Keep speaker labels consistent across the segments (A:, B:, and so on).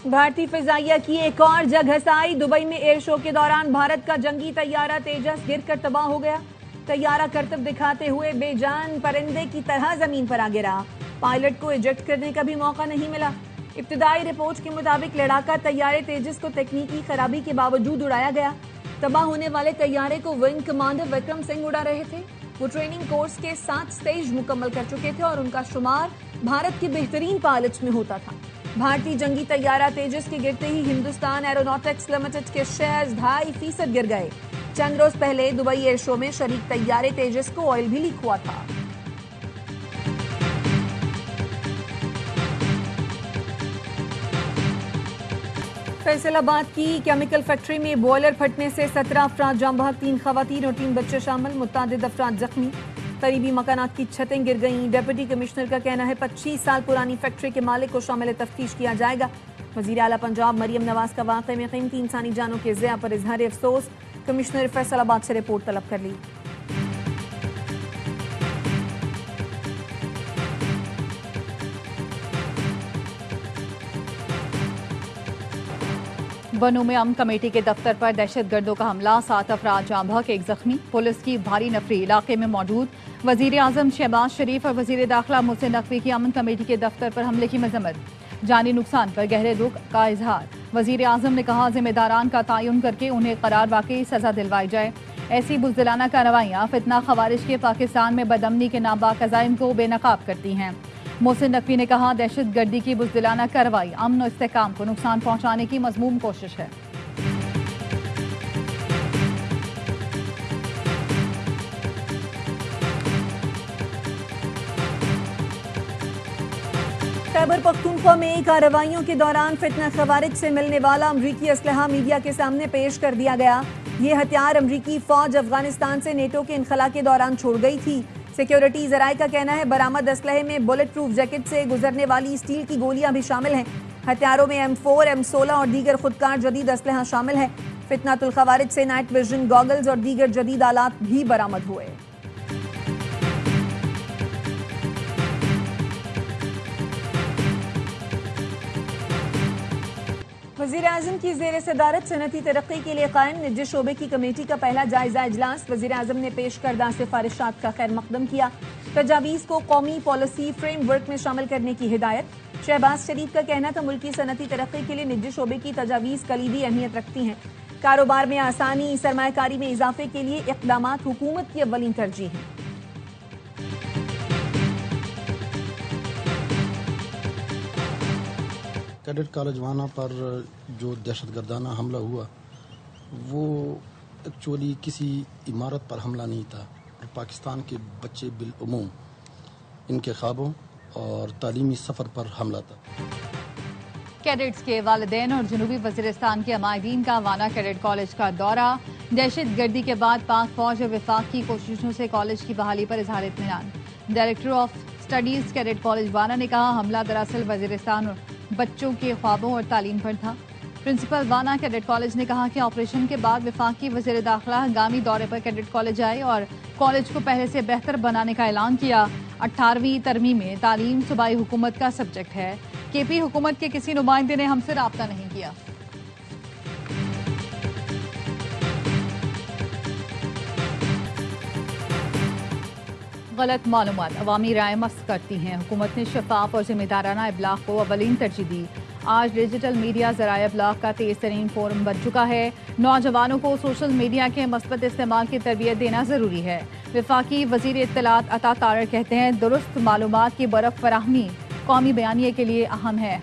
A: بھارتی فضائیہ کی ایک اور جگہ سائی۔ دبئی میں ایئر شو کے دوران بھارت کا جنگی طیارہ تیجس گر کر تباہ ہو گیا۔ طیارہ کرتب دکھاتے ہوئے بے جان پرندے کی طرح زمین پر آ گرا۔ پائلٹ کو ایجیکٹ کرنے کا بھی موقع نہیں ملا۔ ابتدائی رپورٹ کے مطابق لڑاکا طیارے تیجس کو تکنیکی خرابی کے باوجود اڑایا گیا۔ تباہ ہونے والے طیارے کو ونگ کمانڈر وکرم سنگھ اڑا رہے تھے۔ وہ ٹریننگ کورس کے 7 سٹیج مکمل کر چکے تھے اور ان کا شمار بھارت کے بہترین پائلٹس میں ہوتا تھا۔ بھارتی جنگی طیارہ تیجس کے گرتے ہی ہندوستان ایروناٹکس لمیٹڈ کے شیئرز 2.5% گر گئے۔ چند روز پہلے دبئی ایئر شو میں شریک طیارے تیجس کو آئل بھی لیک ہوا تھا۔ فیصل آباد کی کیمیکل فیکٹری میں بوائلر پھٹنے سے 17 افراد جاں بحق، 3 خواتین اور 3 بچے شامل، متعدد افراد زخمی۔ قریبی مکانات کی چھتیں گر گئیں۔ ڈپٹی کمشنر کا کہنا ہے 25 سال پرانی فیکٹری کے مالک کو شامل تفتیش کیا جائے گا۔ وزیر اعلیٰ پنجاب مریم نواز کا واقعے میں قیمتی انسانی جانوں کے ضیاع پر اظہار افسوس۔ کمشنر فیصل آباد سے رپورٹ طلب کر لی۔
B: بنوں میں امن کمیٹی کے دفتر پر دہشت گردوں کا حملہ، 7 افراد جاں بحق، 1 زخمی۔ پولیس کی بھاری نفری علاقے میں موجود۔ وزیر اعظم شہباز شریف اور وزیر داخلہ محسن نقوی کی امن کمیٹی کے دفتر پر حملے کی مذمت، جانی نقصان پر گہرے دکھ کا اظہار۔ وزیر اعظم نے کہا ذمہ داران کا تعین کر کے انہیں قرار واقعی سزا دلوائی جائے۔ ایسی بزدلانہ کارروائیاں فتنہ خوارج کے پاکستان میں بدامنی کے ناپاک عزائم کو بے نقاب کرتی ہیں۔ محسن نقوی نے کہا دہشت گردی کی بزدلانہ کارروائی امن و استحکام کو نقصان پہنچانے کی مذموم کوشش ہے۔
A: خیبر پختونخوا میں کارروائیوں کے دوران فتنہ خوارج سے ملنے والا امریکی اسلحہ میڈیا کے سامنے پیش کر دیا گیا۔ یہ ہتھیار امریکی فوج افغانستان سے نیٹو کے انخلا کے دوران چھوڑ گئی تھی۔ سیکیورٹی ذرائع کا کہنا ہے برآمد اسلحے میں بلٹ پروف جیکٹ سے گزرنے والی اسٹیل کی گولیاں بھی شامل ہیں۔ ہتھیاروں میں M4، M16 اور دیگر خودکار جدید اسلحہ شامل ہیں۔ فتنہ الخوارج سے نائٹ ویژن گاگلز اور دیگر جدید آلات بھی برآمد ہوئے۔ وزیر اعظم کی زیر صدارت صنعتی ترقی کے لیے قائم نجی شعبے کی کمیٹی کا پہلا جائزہ اجلاس، وزیر اعظم نے پیش کردہ سفارشات کا خیر مقدم کیا۔ تجاویز کو قومی پالیسی فریم ورک میں شامل کرنے کی ہدایت۔ شہباز شریف کا کہنا تھا ملکی صنعتی ترقی کے لیے نجی شعبے کی تجاویز کلیدی اہمیت رکھتی ہیں۔ کاروبار میں آسانی، سرمایہ کاری میں اضافے کے لیے اقدامات حکومت کی اولین ترجیح ہیں۔
C: کیڈٹ کالج وانا پر جو دہشت گردانہ حملہ ہوا وہ ایکچولی کسی عمارت پر حملہ نہیں تھا، پاکستان کے بچے بالعموم ان کے خوابوں اور تعلیمی سفر پر حملہ تھا۔
B: کیڈٹس کے والدین اور جنوبی وزیرستان کے عمائدین کا وانا کیڈٹ کالج کا دورہ۔ دہشت گردی کے بعد پاک فوج اور وفاق کی کوششوں سے کالج کی بحالی پر اظہار اطمینان۔ Director of studies cadet college وانا نے کہا حملہ دراصل وزیرستان اور بچوں کے خوابوں اور تعلیم پر تھا۔ پرنسپل وانا کیڈٹ کالج نے کہا کہ آپریشن کے بعد وفاقی وزیر داخلہ ہنگامی دورے پر کیڈٹ کالج آئے اور کالج کو پہلے سے بہتر بنانے کا اعلان کیا۔ 18ویں ترمیم میں تعلیم صوبائی حکومت کا سبجیکٹ ہے۔ کے پی حکومت کے کسی نمائندے نے ہم سے رابطہ نہیں کیا۔ غلط معلومات عوامی رائے مست کرتی ہیں، حکومت نے شفاف اور ذمہ دارانہ ابلاغ کو اولین ترجیح دی۔ آج ڈیجیٹل میڈیا ذرائع ابلاغ کا تیز ترین فورم بن چکا ہے۔ نوجوانوں کو سوشل میڈیا کے مثبت استعمال کی تربیت دینا ضروری ہے۔ وفاقی وزیر اطلاعات عطا طارق کہتے ہیں درست معلومات کی برق فراہمی قومی بیانیے کے لیے اہم ہے۔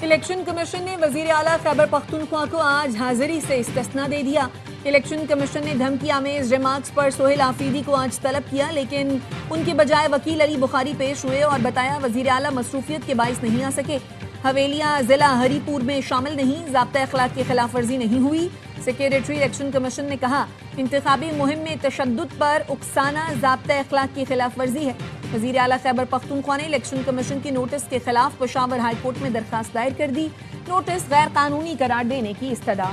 A: الیکشن کمیشن نے وزیر اعلیٰ خیبر پختونخوا کو آج حاضری سے استثناء دے دیا۔ الیکشن کمیشن نے دھمکی آمیز ریمارکس پر سہیل آفریدی کو آج طلب کیا، لیکن ان کے بجائے وکیل علی بخاری پیش ہوئے اور بتایا وزیر اعلیٰ مصروفیت کے باعث نہیں آ سکے۔ حویلیاں ضلع ہری پور میں شامل نہیں، ضابطہ اخلاق کی خلاف ورزی نہیں ہوئی۔ سیکریٹری الیکشن کمیشن نے کہا انتخابی مہم میں تشدد پر اکسانا ضابطہ اخلاق کی خلاف ورزی ہے۔ وزیر اعلیٰ خیبر پختونخوا نے الیکشن کمیشن کی نوٹس کے خلاف پشاور ہائی کورٹ میں درخواست دائر کر دی۔ نوٹس غیر قانونی قرار دینے کی استدعا۔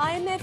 A: IMF